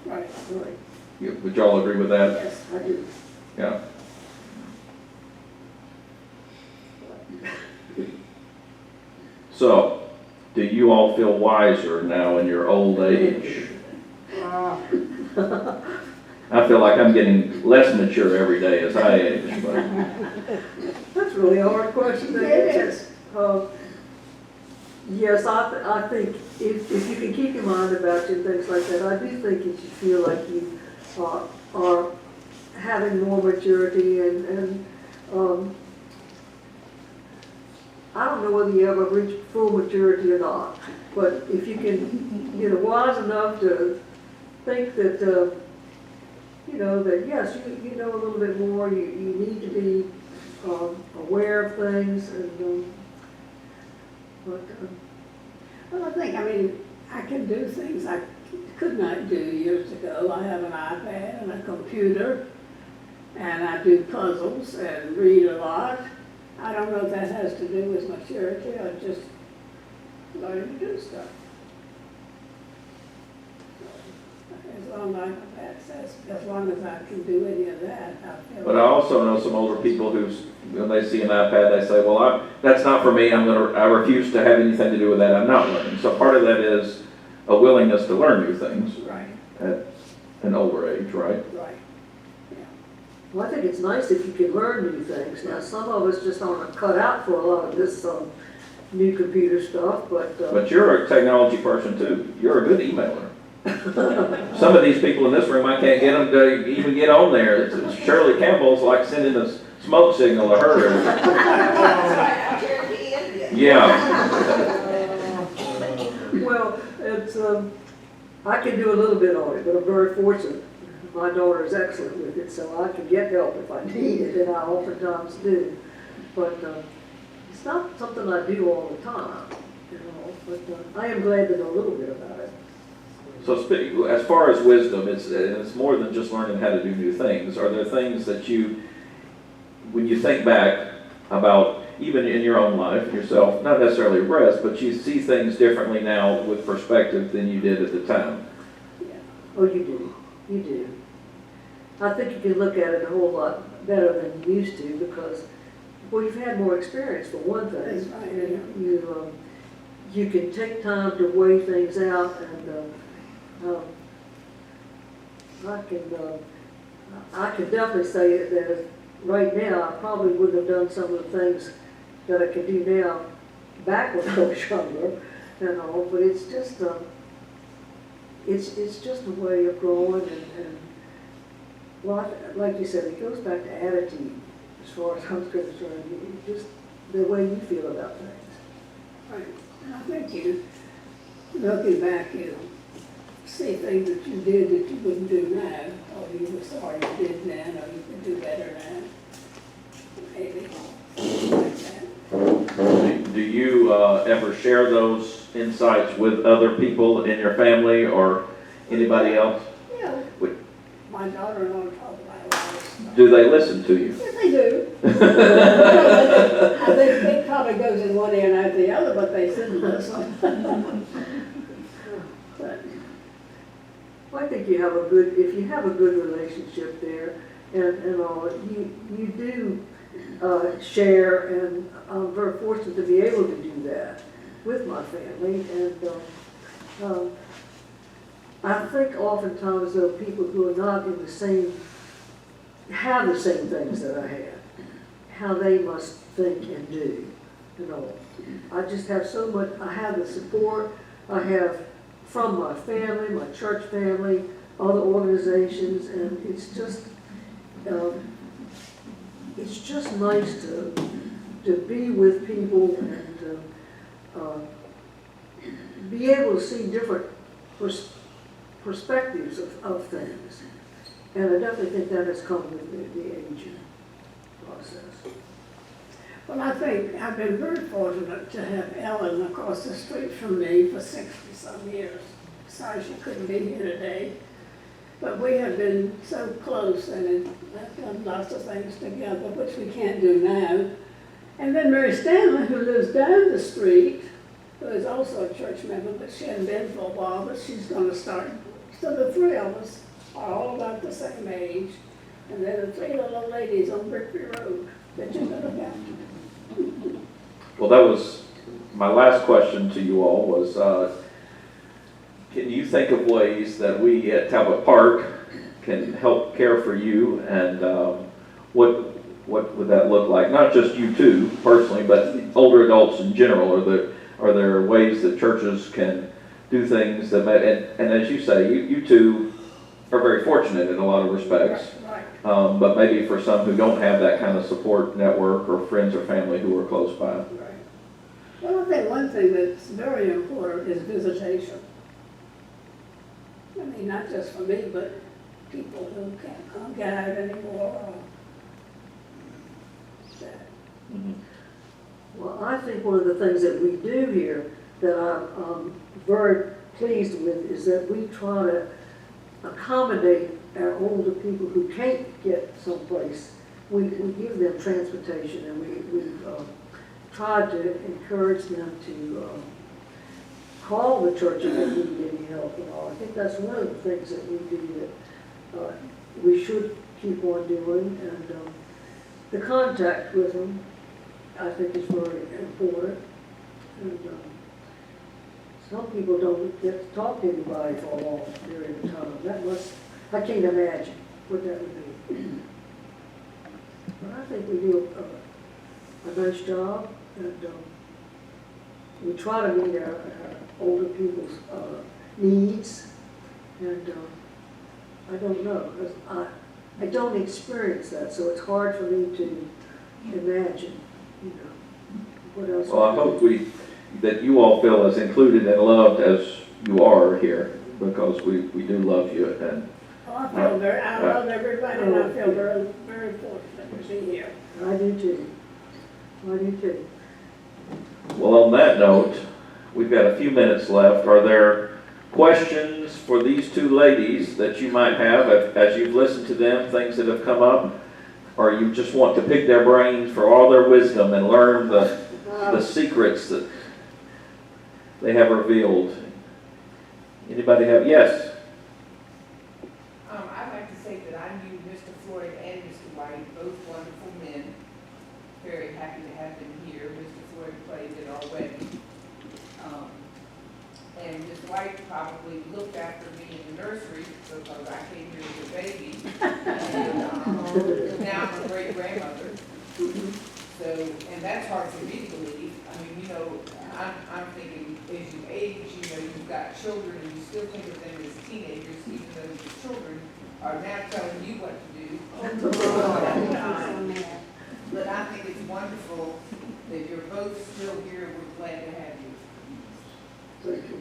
Right. Right. Would y'all agree with that? Yes. I do. Yeah. So, do you all feel wiser now in your old age? I feel like I'm getting less mature every day as I age, but That's really a hard question to It answer. Yes, I think if you can keep your mind about you and things like that, I do think that you feel like you are having more maturity and I don't know whether you ever reach full maturity or not, but if you can, wise enough to think that, that yes, you know a little bit more, you need to be aware of things, and Well, I mean, I can do things I could not do years ago. I have an iPad and a computer, and I do puzzles and read a lot. I don't know if that has to do with maturity or just learning to do stuff. As long as I can do any of that, I feel. But I also know some older people when they see an iPad, they say, well, that's not for me, I refuse to have anything to do with that, I'm not learning. So part of that is a willingness to learn new things Right, at an older age, right? right. well, I think it's nice if you can learn new things. Now, some of us just aren't cut out for a lot of this new computer stuff, but But you're a technology person too. You're a good emailer. Some of these people in this room, I can't get them to even get on there. Shirley Campbell's like sending a smoke signal to her. Yeah. well, it's I can do a little bit on it, but I'm very fortunate. My daughter is excellent with it, so I can get help if I need it, and I oftentimes do. But it's not something I do all the time, But I am glad to know a little bit about it. So as far as wisdom, it's more than just learning how to do new things. Are there things that when you think back about, even in your own life, yourself, not necessarily regrets, but you see things differently now with perspective than you did at the time? Oh, you do. You do. I think you can look at it a whole lot better than you used to because, well, you've had more experience for one thing. That's right, And you can take time to weigh things out, and I can definitely say that right now I probably wouldn't have done some of the things that I can do now back when I was younger, But it's just it's just a way of growing, and well, like you said, it goes back to attitude as far as I'm concerned. Just the way you feel about things. Right. And I think you, looking back, see things that you did that you wouldn't do now, or you were sorry you did then, or you could do better now. Maybe. Like that. Do you ever share those insights with other people in your family or anybody else? Yeah. My daughter-in-law talk about a lot of stuff. Do they listen to you? Yes, they do. I think it probably goes in one ear and out the other, but they shouldn't listen. But, Well, I think if you have a good relationship there, and all, you do share, and I'm very fortunate to be able to do that with my family. And I think oftentimes there are people who are not in the same, have the same things that I have, how they must think and do, you know. I just have so much, I have the support I have from my family, my church family, other organizations, and it's just nice to be with people and be able to see different perspectives of things. And I definitely think that has come with the aging process. Well, I think I've been very fortunate to have Ellen across the street from me for 60-some years. Sorry she couldn't be here today. But we have been so close and have done lots of things together, which we can't do now. And then Mary Stanley, who lives down the street, who is also a church member, but she hadn't been for a while, but she's going to start. So the three of us are all about the same age. And then the three little old ladies on Brickley Road that you know about. Well, that was my last question to you all was, can you think of ways that we at Talbot Park can help care for you, and what would that look like? Not just you two personally, but older adults in general. Are there ways that churches can do things that may, and as you say, you two are very fortunate in a lot of respects. Right. But maybe for some who don't have that kind of support network or friends or family who are close by. Right. Well, I think one thing that's very important is visitation. I mean, not just for me, but people who can't get out anymore. Well, I think one of the things that we do here that I'm very pleased with is that we try to accommodate our older people who can't get someplace. We give them transportation, and we've tried to encourage them to call the church if they need any help and all. I think that's one of the things that we do that we should keep on doing, and the contact with them I think is very important. And some people don't get to talk to anybody for a long period of time. I can't imagine what that would be. But I think we do a nice job, and we try to meet our older people's needs. And I don't know, 'cause I don't experience that, so it's hard for me to imagine, you know, what else. Well, I hope that you all feel as included and loved as you are here, because we do love you. And Oh, I love everybody, and I feel very, very fortunate to be here. I do too. I do too. well, on that note, we've got a few minutes left. Are there questions for these two ladies that you might have as you've listened to them, things that have come up? Or you just want to pick their brains for all their wisdom and learn the secrets that they have revealed? Anybody have? Yes? I'd like to say that I knew Mr. Floyd and Mr. White, both wonderful men. Very happy to have them here. Mr. Floyd played at our wedding. And Miss White probably looked after me in the nursery because I came here as a baby. And now I'm a great grandmother. So, and that's hard for me to believe. I mean, you know, I'm thinking as you age, you know, you've got children and you still think of them as teenagers, even though the children are now telling you what to do. But I think it's wonderful that you're both still here. We're glad to have you. Thank you.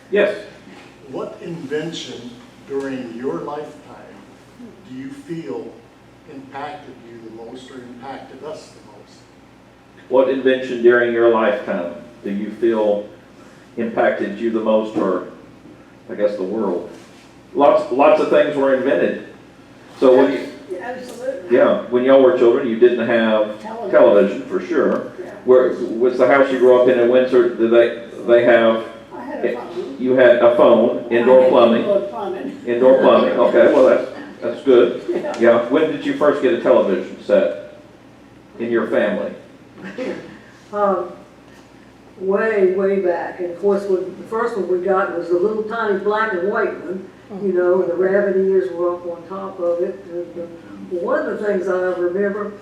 Yes? What invention during your lifetime do you feel impacted you the most or impacted us the most? What invention during your lifetime do you feel impacted you the most, or I guess the world? Lots of things were invented. So when you, Absolutely. yeah, when y'all were children, you didn't have television for sure. Where was the house you grew up in Windsor? Did they have? I had a phone. You had a phone, indoor plumbing. Indoor plumbing. Indoor plumbing. Okay, well That's good. Yeah, when did you first get a television set in your family? Way back. And of course, the first one we got was a little tiny black and white one, you know, and the rabbit ears were up on top of it. And, one of the things I remember,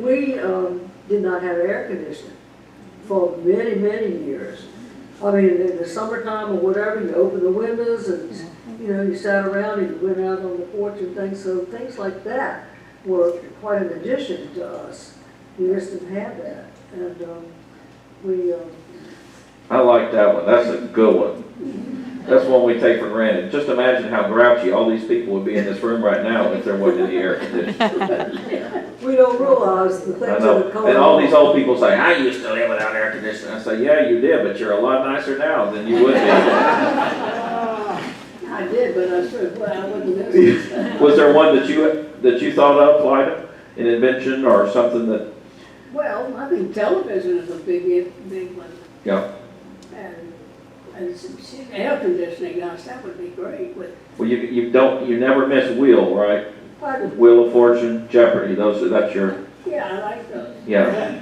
we did not have air conditioning for many, many years. I mean, in the summertime or whatever, you open the windows and, you know, you sat around and you went out on the porch and things. So things like that were quite an addition to us. We just didn't have that. And I like that one. That's a good one. That's one we take for granted. Just imagine how grouchy all these people would be in this room right now if there wasn't any air conditioning. we don't realize the I things that know. are going on. And all these old people say, I used to live without air conditioning. I say, yeah, you did, but you're a lot nicer now than you would be. I did, but I said, well, I wouldn't miss it. Was there one that you thought of, Lyda? An invention or something that, Well, I think television is a big one. yeah. And some air conditioning, gosh, that would be great with. Well, you never miss Wheel, right? Pardon? Wheel of Fortune, Jeopardy, that's your, Yeah, I like those. yeah.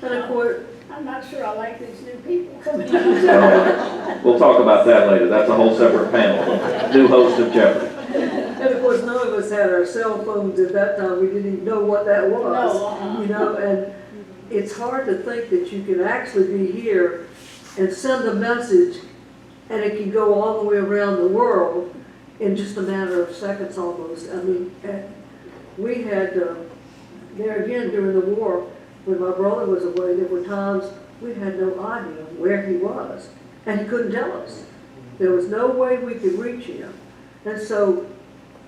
And of course, I'm not sure I like these new people coming So, on. we'll talk about that later. That's a whole separate panel. New host of Jeopardy. and of course, none of us had our cell phones at that time. We didn't even know what that was. No, You know, and it's hard to think that you can actually be here and send a message and it can go all the way around the world in just a matter of seconds almost. I mean, we had, there again during the war, when my brother was away, there were times we had no idea where he was, and he couldn't tell us. There was no way we could reach him. And so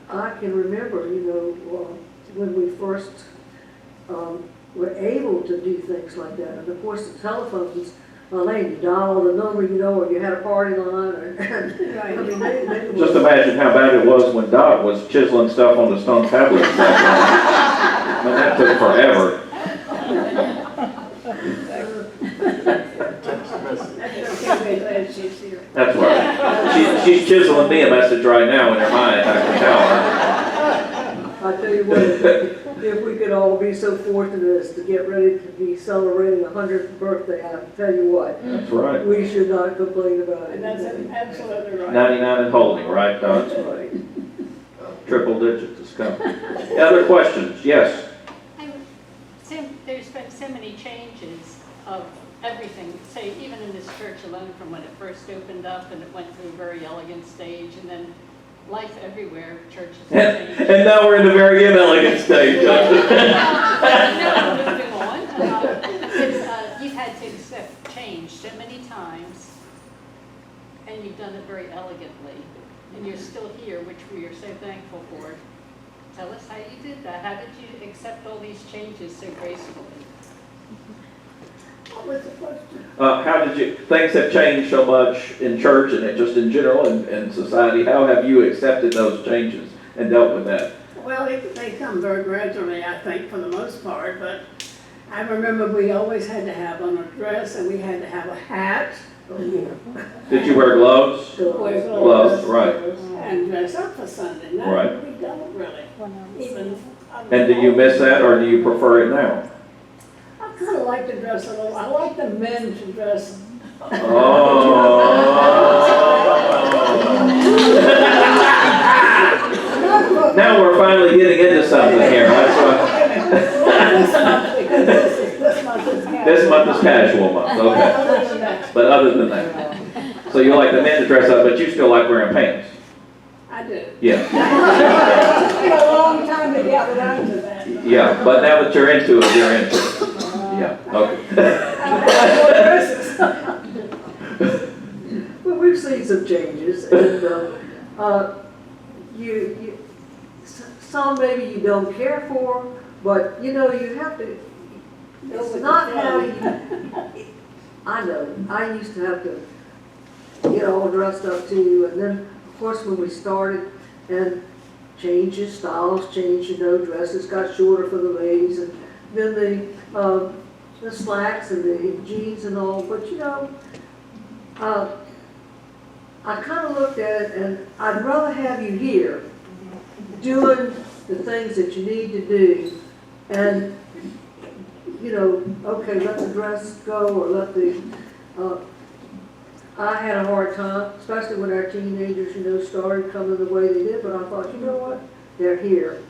I can remember, you know, when we first were able to do things like that. And of course, the telephones, you dial the number, you know, or you had a party line. Or, I mean, they Just imagine how bad it was when Dot was chiseling stuff on the stone tablets. I mean, that took forever. Okay, glad she's here. That's right. She's chiseling me a message right now in her mind, I can tell her. I tell you what, if we could all be so fortunate as to get ready to be celebrating a 100th birthday, I tell you what, That's right. we should not complain about it. And that's absolutely right. 99 and holding, right, Dot? That's right. Triple digits is coming. Other questions? Yes. There's been so many changes of everything, say even in this church alone, from when it first opened up and it went through a very elegant stage, and then life everywhere, churches have changed. And now we're in the very inelegant stage. No, moving on. You've had to accept change so many times, and you've done it very elegantly, and you're still here, which we are so thankful for. Tell us how you did that. How did you accept all these changes so gracefully? What was the question? How did you, things have changed so much in church and just in general and society. How have you accepted those changes and dealt with that? Well, they come very gradually, I think, for the most part, but I remember we always had to have on a dress and we had to have a hat. Did you wear gloves? Wear Gloves, right. And dress up for Sunday. Now, Right. we don't really. Even. And do you miss that or do you prefer it now? I kind of like to dress a little, I like the men to dress. Oh. Now we're finally getting into something here. That's what. This month is casual month, okay. But other than that. So you like the men to dress up, but you still like wearing pants? I do. Yeah. It's been a long time to get around to that. Yeah, but now that you're into it, you're into it. Yeah, okay. Well, we've seen some changes, and some maybe you don't care for, but you know you have to. It's not how you. I know. I used to have to get all dressed up too, and then of course when we started and changes, styles changed. You know, dresses got shorter for the ladies, and then the slacks and the jeans and all. But you know, I kind of looked at it and I'd rather have you here doing the things that you need to do and, you know, okay, let the dress go or let the, I had a hard time, especially when our teenagers, you know, started coming the way they did, but I thought, you know what, they're here.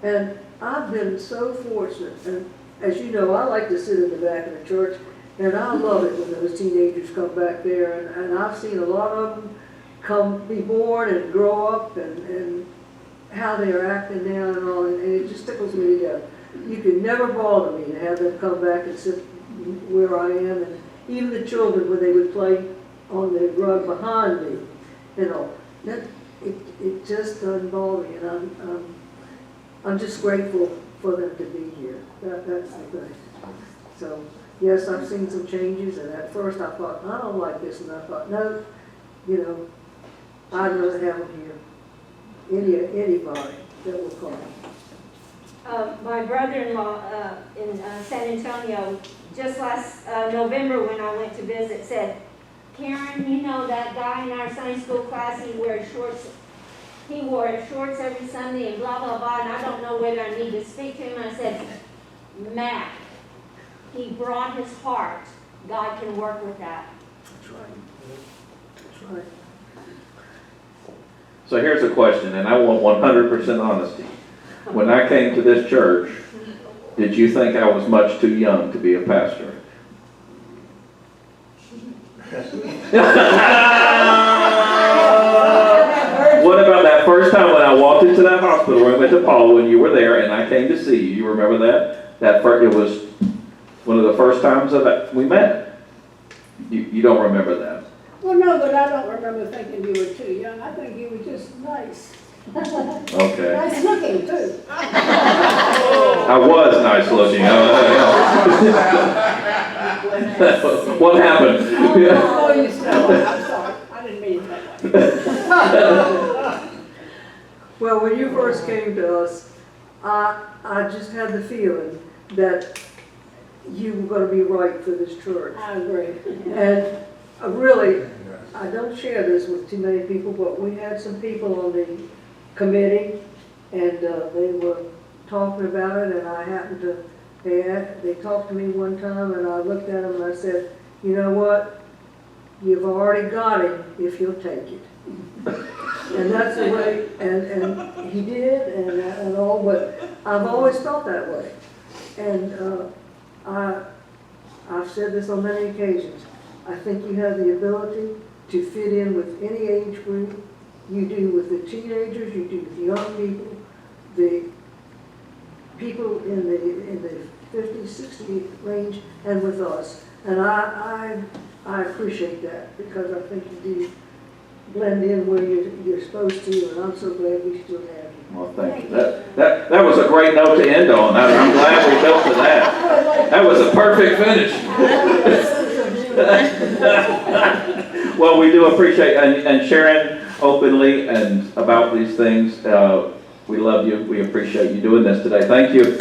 And I've been so fortunate, and as you know, I like to sit in the back of the church, and I love it when those teenagers come back there, and I've seen a lot of them come, be born and grow up, and how they're acting now and all, and it just tickles me to death. You could never bother me to have them come back and sit where I am, and even the children, when they would play on the rug behind me, you know, that, it just doesn't bother me, and I'm just grateful for them to be here. That's the thing. So, yes, I've seen some changes, and at first I thought, I don't like this, and I thought, no, you know, I'd rather have them here. Anybody that will come. My brother-in-law in San Antonio, just last November when I went to visit, said, Karen, you know that guy in our Sunday school class, he wore shorts every Sunday and blah, blah, blah, and I don't know whether I need to speak to him. I said, Matt, he brought his heart. God can work with that. That's right. That's right. So here's a question, and I want 100% honesty. When I came to this church, did you think I was much too young to be a pastor? What about that first time when I walked into that hospital room at DePaul when you were there and I came to see you? You remember that? It was one of the first times that we met. You don't remember that? Well, no, but I don't remember thinking you were too young. I think you were just nice. Okay. Nice looking, too. I was nice looking. What happened? Oh, you still are. I'm sorry. I didn't mean it that way. Well, when you first came to us, I just had the feeling that you were going to be right for this church. I agree. And really, I don't share this with too many people, but we had some people on the committee, and they were talking about it, and I happened to, they talked to me one time, and I looked at them and I said, you know what, you've already got him if you'll take it. And that's the way, and he did, and all, but I've always felt that way. And I've said this on many occasions, I think you have the ability to fit in with any age group. You do with the teenagers, you do with the young people, the people in the 50, 60 range, and with us. And I appreciate that, because I think you do blend in where you're supposed to, and I'm so glad we still have you. Well, thank you. That was a great note to end on. I'm glad we built to that. That was a perfect finish. Well, we do appreciate, and sharing openly and about these things. We love you. We appreciate you doing this today. Thank you.